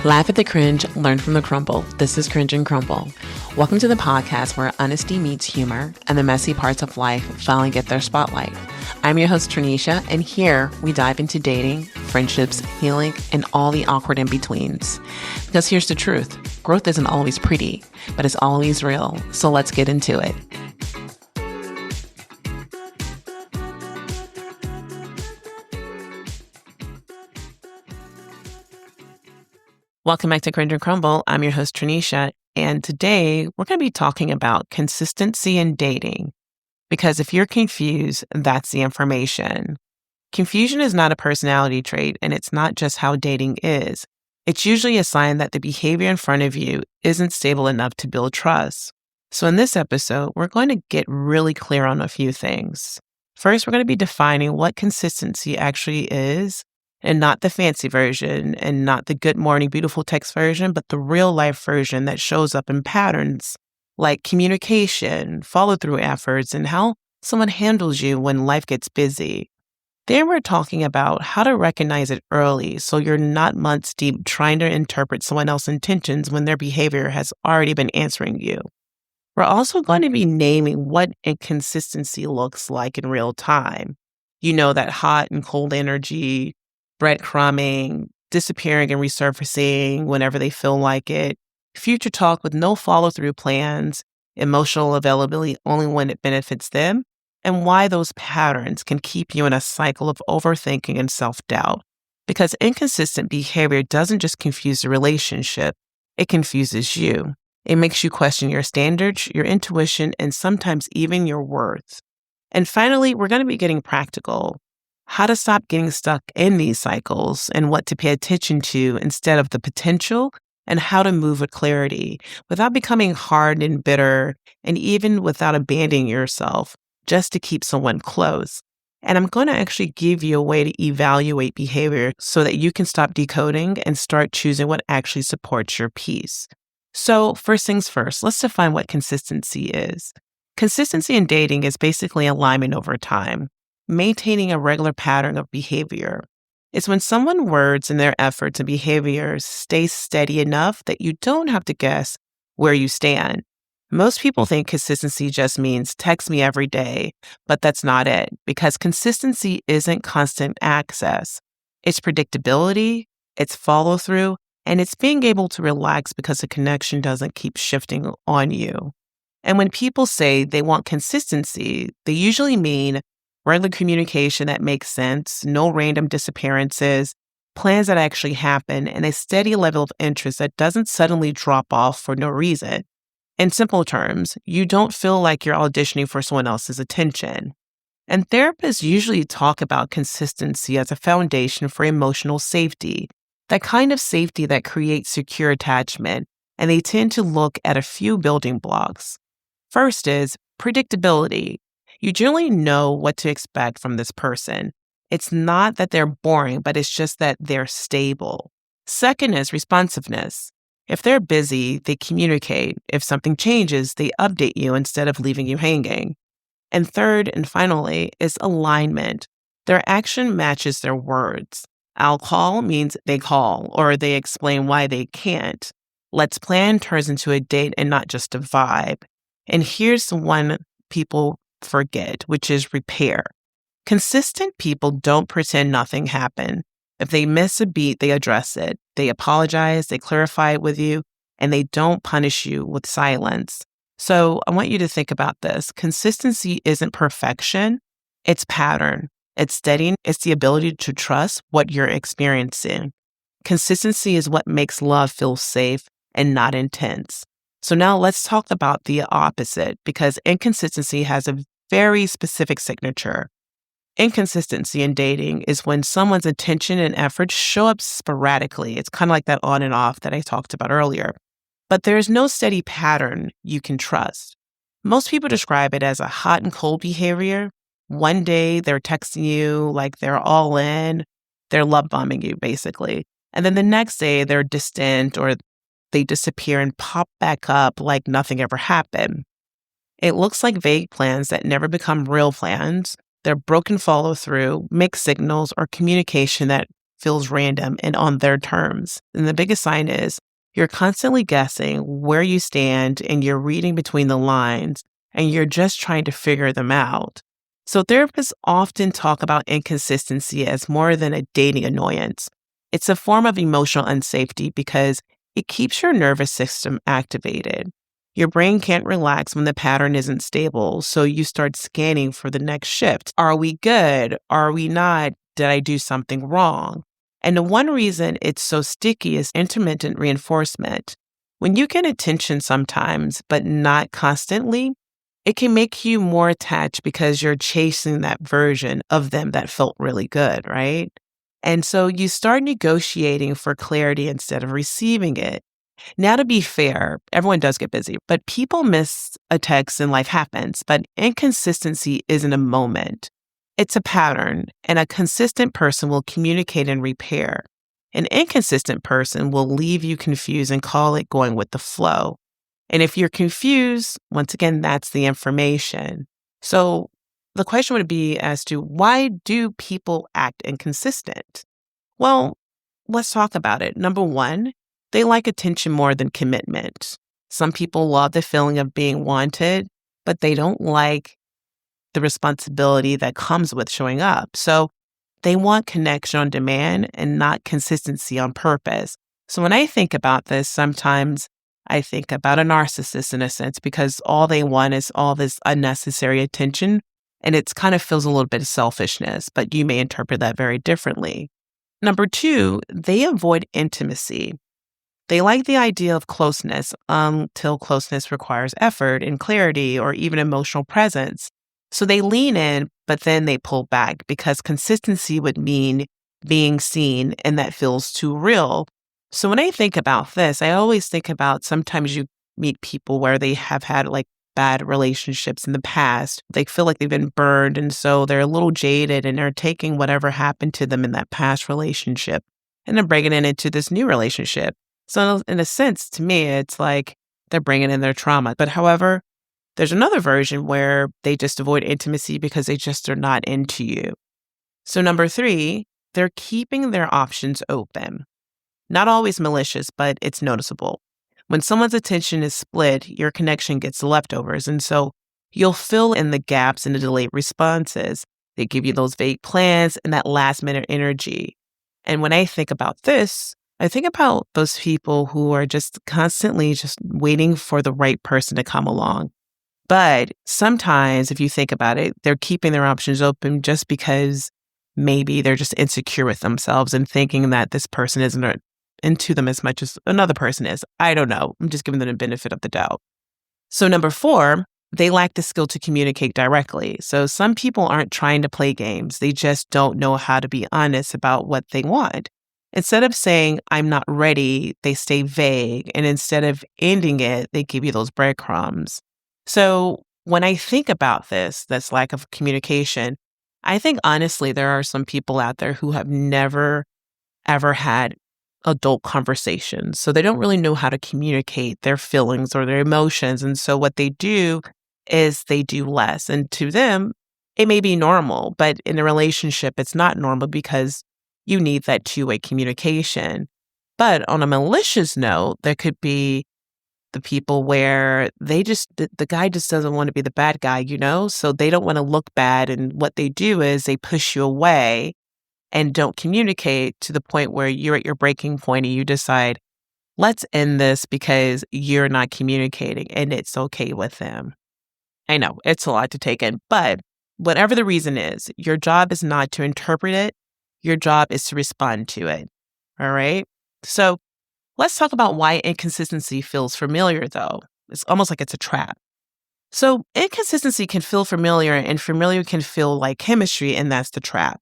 Laugh at the cringe, learn from the crumble. This is Cringe and Crumble. Welcome to the podcast where honesty meets humor and the messy parts of life finally get their spotlight. I'm your host, Tranisha, and here we dive into dating, friendships, healing, and all the awkward in-betweens. Because here's the truth. Growth isn't always pretty, but it's always real. So let's get into it. Welcome back to Cringe and Crumble. I'm your host, Tranisha, and today we're going to be talking about consistency in dating. Because if you're confused, that's the information. Confusion is not a personality trait, and it's not just how dating is. It's usually a sign that the behavior in front of you isn't stable enough to build trust. So in this episode, we're going to get really clear on a few things. First, we're going to be defining what consistency actually is, and not the fancy version and not the good morning beautiful text version, but the real life version that shows up in patterns like communication, follow-through efforts, and how someone handles you when life gets busy. Then we're talking about how to recognize it early so you're not months deep trying to interpret someone else's intentions when their behavior has already been answering you. We're also going to be naming what inconsistency looks like in real time. You know, that hot and cold energy, breadcrumbing, disappearing and resurfacing whenever they feel like it, future talk with no follow-through plans, emotional availability only when it benefits them, and why those patterns can keep you in a cycle of overthinking and self-doubt. Because inconsistent behavior doesn't just confuse the relationship, it confuses you. It makes you question your standards, your intuition, and sometimes even your worth. And finally, we're going to be getting practical. How to stop getting stuck in these cycles and what to pay attention to instead of the potential, and how to move with clarity without becoming hard and bitter, and even without abandoning yourself just to keep someone close. And I'm going to actually give you a way to evaluate behavior so that you can stop decoding and start choosing what actually supports your peace. So first things first, let's define what consistency is. Consistency in dating is basically alignment over time. Maintaining a regular pattern of behavior. It's when someone's words and their efforts and behaviors stay steady enough that you don't have to guess where you stand. Most people think consistency just means text me every day, but that's not it, because consistency isn't constant access. It's predictability, it's follow-through, and it's being able to relax because the connection doesn't keep shifting on you. And when people say they want consistency, they usually mean regular communication that makes sense, no random disappearances, plans that actually happen, and a steady level of interest that doesn't suddenly drop off for no reason. In simple terms, you don't feel like you're auditioning for someone else's attention. And therapists usually talk about consistency as a foundation for emotional safety, that kind of safety that creates secure attachment, and they tend to look at a few building blocks. First is predictability. You generally know what to expect from this person. It's not that they're boring, but it's just that they're stable. Second is responsiveness. If they're busy, they communicate. If something changes, they update you instead of leaving you hanging. And third and finally is alignment. Their action matches their words. I'll call means they call, or they explain why they can't. Let's plan turns into a date and not just a vibe. And here's the one people forget, which is repair. Consistent people don't pretend nothing happened. If they miss a beat, they address it. They apologize, they clarify it with you, and they don't punish you with silence. So I want you to think about this. Consistency isn't perfection, it's pattern. It's steady. It's the ability to trust what you're experiencing. Consistency is what makes love feel safe and not intense. So now let's talk about the opposite, because inconsistency has a very specific signature. Inconsistency in dating is when someone's attention and effort show up sporadically. It's kind of like that on and off that I talked about earlier. But there's no steady pattern you can trust. Most people describe it as a hot and cold behavior. One day they're texting you like they're all in, they're love bombing you basically. And then the next day they're distant or they disappear and pop back up like nothing ever happened. It looks like vague plans that never become real plans. They're broken follow-through, mixed signals, or communication that feels random and on their terms. And the biggest sign is you're constantly guessing where you stand and you're reading between the lines and you're just trying to figure them out. So therapists often talk about inconsistency as more than a dating annoyance. It's a form of emotional unsafety because it keeps your nervous system activated. Your brain can't relax when the pattern isn't stable, so you start scanning for the next shift. Are we good? Are we not? Did I do something wrong? And the one reason it's so sticky is intermittent reinforcement. When you get attention sometimes, but not constantly, it can make you more attached because you're chasing that version of them that felt really good, right? And so you start negotiating for clarity instead of receiving it. Now, to be fair, everyone does get busy, but people miss a text and life happens. But inconsistency isn't a moment. It's a pattern, and a consistent person will communicate and repair. An inconsistent person will leave you confused and call it going with the flow. And if you're confused, once again, that's the information. So the question would be as to why do people act inconsistent? Well, let's talk about it. Number one, they like attention more than commitment. Some people love the feeling of being wanted, but they don't like the responsibility that comes with showing up. So they want connection on demand and not consistency on purpose. So when I think about this, sometimes I think about a narcissist in a sense because all they want is all this unnecessary attention. And it kind of feels a little bit of selfishness, but you may interpret that very differently. Number two, they avoid intimacy. They like the idea of closeness until closeness requires effort and clarity or even emotional presence. So they lean in, but then they pull back because consistency would mean being seen and that feels too real. So when I think about this, I always think about sometimes you meet people where they have had like bad relationships in the past. They feel like they've been burned. And so they're a little jaded and they're taking whatever happened to them in that past relationship and they're bringing it into this new relationship. So in a sense, to me, it's like they're bringing in their trauma. But however, there's another version where they just avoid intimacy because they just are not into you. So number three, they're keeping their options open. Not always malicious, but it's noticeable. When someone's attention is split, your connection gets leftovers. And so you'll fill in the gaps in the delayed responses. They give you those vague plans and that last minute energy. And when I think about this, I think about those people who are just constantly just waiting for the right person to come along. But sometimes, if you think about it, they're keeping their options open just because maybe they're just insecure with themselves and thinking that this person isn't into them as much as another person is. I don't know. I'm just giving them the benefit of the doubt. So number four, they lack the skill to communicate directly. So some people aren't trying to play games. They just don't know how to be honest about what they want. Instead of saying, I'm not ready, they stay vague. And instead of ending it, they give you those breadcrumbs. So when I think about this lack of communication, I think honestly, there are some people out there who have never, ever had adult conversations. So they don't really know how to communicate their feelings or their emotions. And so what they do is they do less. And to them, it may be normal, but in a relationship, it's not normal because you need that two-way communication. But on a malicious note, there could be the people where the guy just doesn't want to be the bad guy, so they don't want to look bad. And what they do is they push you away and don't communicate to the point where you're at your breaking point and you decide, let's end this because you're not communicating and it's okay with them. I know it's a lot to take in, but whatever the reason is, your job is not to interpret it. Your job is to respond to it. All right. So let's talk about why inconsistency feels familiar, though. It's almost like it's a trap. So inconsistency can feel familiar and familiar can feel like chemistry, and that's the trap.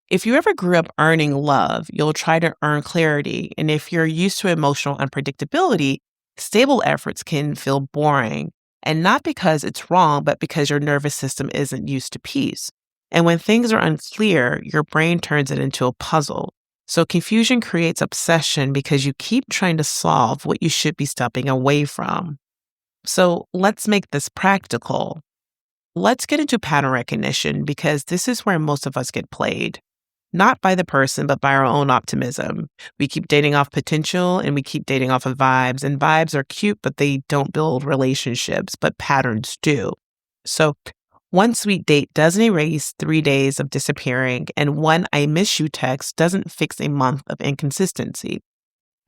If you ever grew up earning love, you'll try to earn clarity. And if you're used to emotional unpredictability, stable efforts can feel boring. And not because it's wrong, but because your nervous system isn't used to peace. And when things are unclear, your brain turns it into a puzzle. So confusion creates obsession because you keep trying to solve what you should be stepping away from. So let's make this practical. Let's get into pattern recognition because this is where most of us get played. not by the person, but by our own optimism. We keep dating off potential and we keep dating off of vibes. And vibes are cute, but they don't build relationships, but patterns do. So one sweet date doesn't erase 3 days of disappearing, and one I miss you text doesn't fix a month of inconsistency.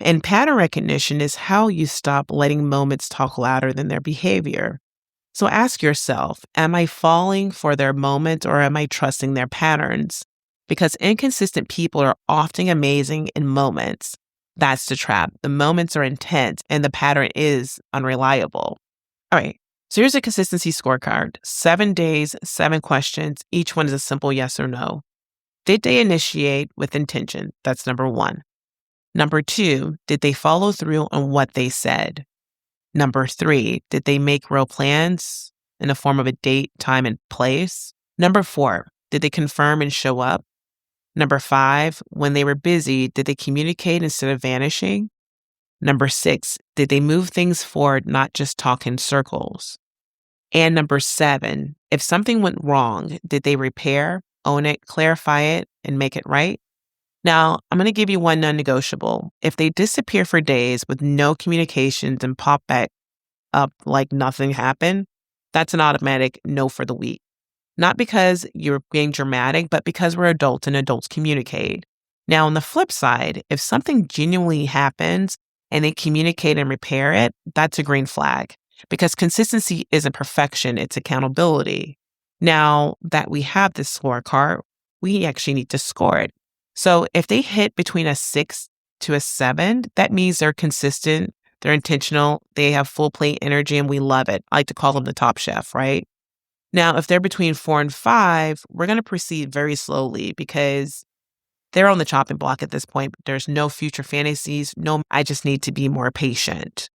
And pattern recognition is how you stop letting moments talk louder than their behavior. So ask yourself, am I falling for their moment or am I trusting their patterns? Because inconsistent people are often amazing in moments. That's the trap. The moments are intense and the pattern is unreliable. All right. So here's a consistency scorecard. 7 days, 7 questions. Each one is a simple yes or no. Did they initiate with intention? That's number 1. Number 2, did they follow through on what they said? Number 3, did they make real plans in the form of a date, time, and place? Number 4, did they confirm and show up? Number 5, when they were busy, did they communicate instead of vanishing? Number 6, did they move things forward, not just talk in circles? And number 7, if something went wrong, did they repair, own it, clarify it, and make it right? Now, I'm going to give you one non-negotiable. If they disappear for days with no communications and pop back up like nothing happened, that's an automatic no for the week. Not because you're being dramatic, but because we're adults and adults communicate. Now, on the flip side, if something genuinely happens and they communicate and repair it, that's a green flag because consistency isn't perfection, it's accountability. Now that we have this scorecard, we actually need to score it. So if they hit between a 6 to a 7, that means they're consistent, they're intentional, they have full plate energy, and we love it. I like to call them the top chef, right? Now, if they're between 4 and 5, we're going to proceed very slowly because they're on the chopping block at this point. There's no future fantasies. No, I just need to be more patient.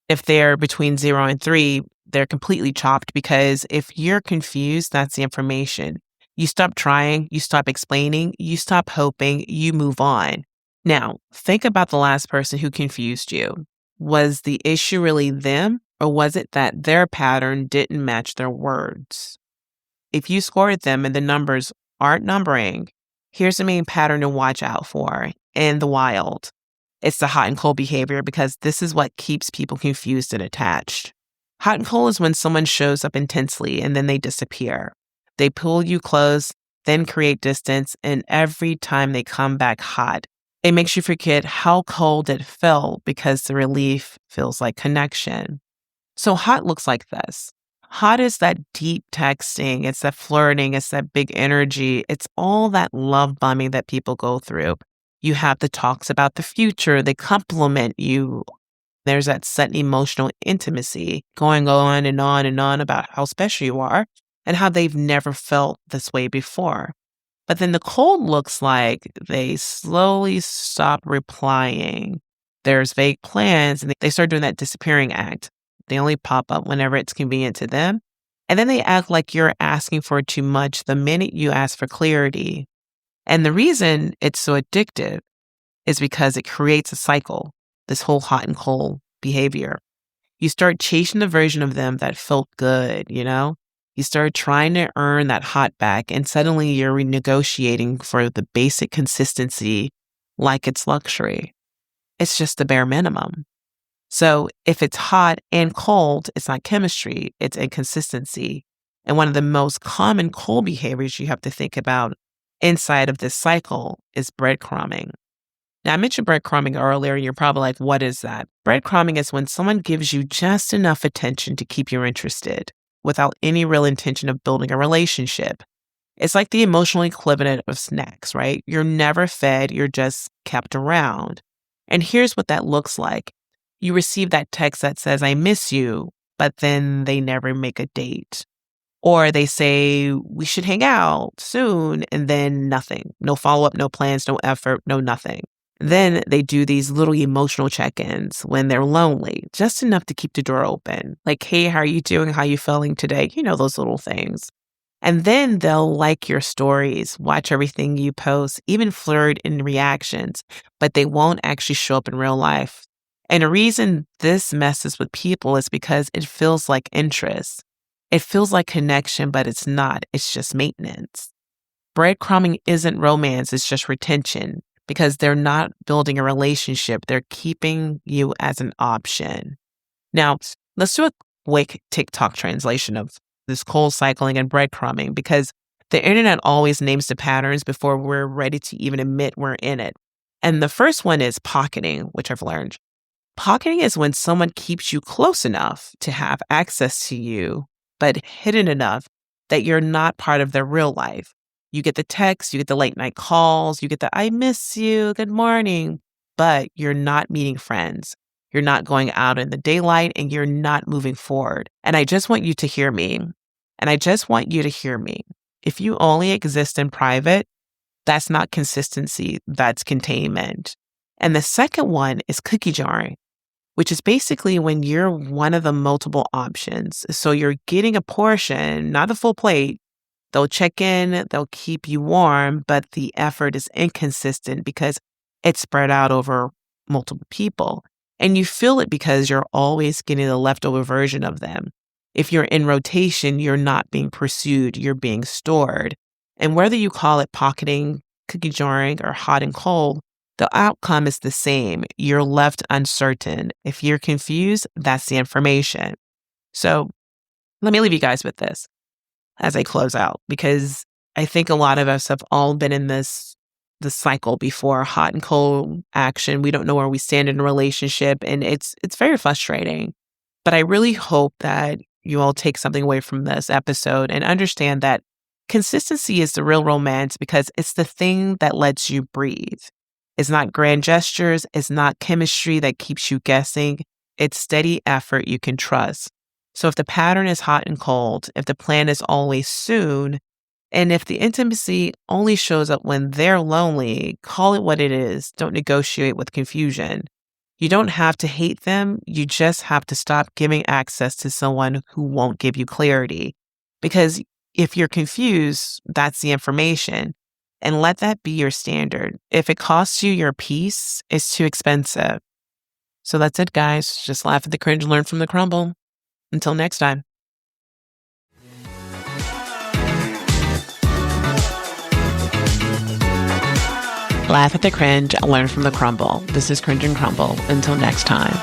If they're between 0 and 3, they're completely chopped because if you're confused, that's the information. You stop trying, you stop explaining, you stop hoping, you move on. Now, think about the last person who confused you. Was the issue really them, or was it that their pattern didn't match their words? If you scored them and the numbers aren't numbering, here's the main pattern to watch out for in the wild. It's the hot and cold behavior because this is what keeps people confused and attached. Hot and cold is when someone shows up intensely and then they disappear. They pull you close, then create distance, and every time they come back hot, it makes you forget how cold it felt because the relief feels like connection. So hot looks like this. Hot is that deep texting, it's that flirting, it's that big energy, it's all that love bombing that people go through. You have the talks about the future, they compliment you. There's that sudden emotional intimacy going on and on and on about how special you are and how they've never felt this way before. But then the cold looks like they slowly stop replying. There's vague plans and they start doing that disappearing act. They only pop up whenever it's convenient to them. And then they act like you're asking for too much the minute you ask for clarity. And the reason it's so addictive is because it creates a cycle, this whole hot and cold behavior. You start chasing the version of them that felt good, You start trying to earn that hot back, and suddenly you're renegotiating for the basic consistency like it's luxury. It's just the bare minimum. So if it's hot and cold, it's not chemistry, it's inconsistency. And one of the most common cold behaviors you have to think about inside of this cycle is breadcrumbing. Now, I mentioned breadcrumbing earlier, and you're probably like, what is that? Breadcrumbing is when someone gives you just enough attention to keep you interested without any real intention of building a relationship. It's like the emotional equivalent of snacks, right? You're never fed, you're just kept around. And here's what that looks like. You receive that text that says, I miss you, but then they never make a date. Or they say, we should hang out soon, and then nothing. No follow-up, no plans, no effort, no nothing. Then they do these little emotional check-ins when they're lonely, just enough to keep the door open. Like, hey, how are you doing? How are you feeling today? Those little things. And then they'll like your stories, watch everything you post, even flirt in reactions, but they won't actually show up in real life. And the reason this messes with people is because it feels like interest. It feels like connection, but it's not. It's just maintenance. breadcrumbing isn't romance, it's just retention because they're not building a relationship. They're keeping you as an option. Now, let's do a quick TikTok translation of this cold cycling and breadcrumbing because the internet always names the patterns before we're ready to even admit we're in it. And the first one is pocketing, which I've learned. Pocketing is when someone keeps you close enough to have access to you, but hidden enough that you're not part of their real life. You get the texts, you get the late night calls, you get the I miss you, good morning, but you're not meeting friends. You're not going out in the daylight and you're not moving forward. And I just want you to hear me. And I just want you to hear me. If you only exist in private, that's not consistency, that's containment. And the second one is cookie jarring, which is basically when you're one of the multiple options. So you're getting a portion, not the full plate. They'll check in, they'll keep you warm, but the effort is inconsistent because it's spread out over multiple people. And you feel it because you're always getting the leftover version of them. If you're in rotation, you're not being pursued, you're being stored. And whether you call it pocketing, cookie jarring, or hot and cold, the outcome is the same. You're left uncertain. If you're confused, that's the information. So let me leave you guys with this as I close out, because I think a lot of us have all been in this cycle before, hot and cold action. We don't know where we stand in a relationship, and it's very frustrating. But I really hope that you all take something away from this episode and understand that consistency is the real romance because it's the thing that lets you breathe. It's not grand gestures. It's not chemistry that keeps you guessing. It's steady effort you can trust. So if the pattern is hot and cold, if the plan is always soon, and if the intimacy only shows up when they're lonely, call it what it is. Don't negotiate with confusion. You don't have to hate them. You just have to stop giving access to someone who won't give you clarity. Because if you're confused, that's the information. And let that be your standard. If it costs you your peace, it's too expensive. So that's it, guys. Just laugh at the cringe and learn from the crumble. Until next time. Laugh at the cringe, learn from the crumble. This is Cringe and Crumble. Until next time.